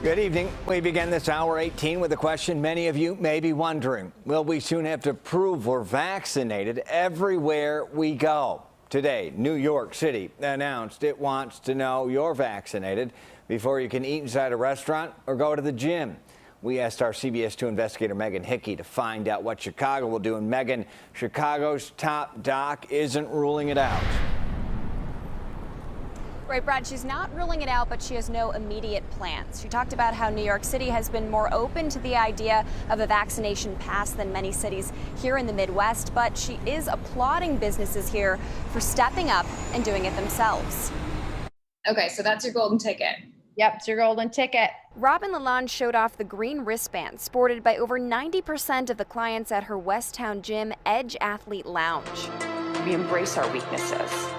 Good evening. We begin this hour 18 with a question many of you may be wondering. Will we soon have to prove we're vaccinated everywhere we go? Today, New York City announced it wants to know you're vaccinated before you can eat inside a restaurant or go to the gym. We asked our CBS 2 investigator Megan Hickey to find out what Chicago will do. And Megan, Chicago's top doc isn't ruling it out. Right, Brad, she's not ruling it out, but she has no immediate plans. She talked about how New York City has been more open to the idea of a vaccination pass than many cities here in the Midwest, but she is applauding businesses here for stepping up and doing it themselves. Okay, so that's your golden ticket. Yep, it's your golden ticket. Robin Lalonde showed off the green wristband sported by over 90% of the clients at her Westtown gym, Edge Athlete Lounge. We embrace our weaknesses.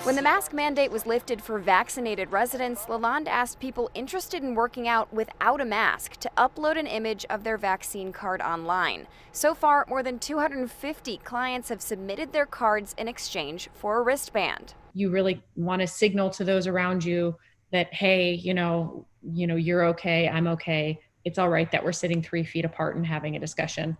When the mask mandate was lifted for vaccinated residents, Lalonde asked people interested in working out without a mask to upload an image of their vaccine card online. So far, more than 250 clients have submitted their cards in exchange for a wristband. You really want to signal to those around you that, hey, you know, you're okay, I'm okay. It's all right that we're sitting 3 feet apart and having a discussion.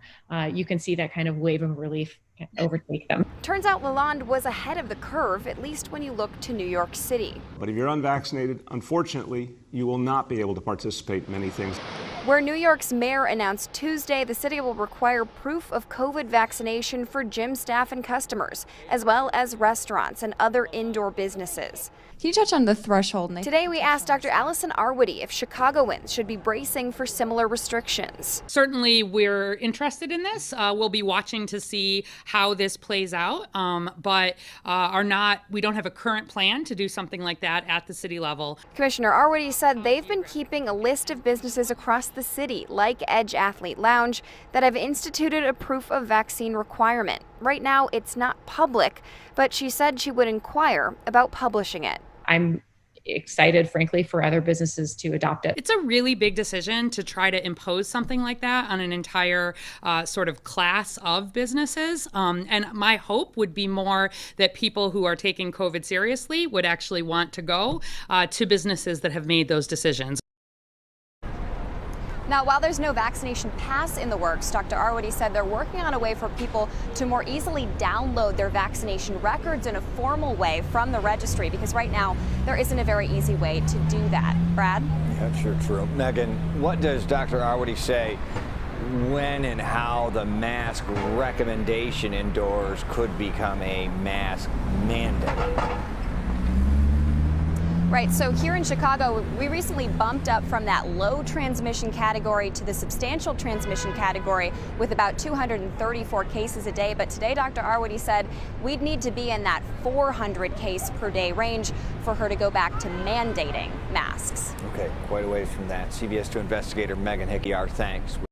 You can see that kind of wave of relief overtake them. Turns out Lalonde was ahead of the curve, at least when you look to New York City. But if you're unvaccinated, unfortunately, you will not be able to participate in many things. Where New York's mayor announced Tuesday the city will require proof of COVID vaccination for gym staff and customers, as well as restaurants and other indoor businesses. Can you touch on the threshold? Today we asked Dr. Allison Arwady if Chicagoans should be bracing for similar restrictions. Certainly we're interested in this. We'll be watching to see how this plays out, but we don't have a current plan to do something like that at the city level. Commissioner Arwady said they've been keeping a list of businesses across the city, like Edge Athlete Lounge, that have instituted a proof of vaccine requirement. Right now it's not public, but she said she would inquire about publishing it. I'm excited, frankly, for other businesses to adopt it. It's a really big decision to try to impose something like that on an entire sort of class of businesses. And my hope would be more that people who are taking COVID seriously would actually want to go to businesses that have made those decisions. Now, while there's no vaccination pass in the works, Dr. Arwady said they're working on a way for people to more easily download their vaccination records in a formal way from the registry, because right now there isn't a very easy way to do that. Brad? Yeah, sure, true. Megan, what does Dr. Arwady say when and how the mask recommendation indoors could become a mask mandate? Right, so here in Chicago, we recently bumped up from that low transmission category to the substantial transmission category with about 234 cases a day. But today, Dr. Arwady said we'd need to be in that 400 case per day range for her to go back to mandating masks. Okay, quite a ways from that. CBS 2 investigator Megan Hickey, our thanks.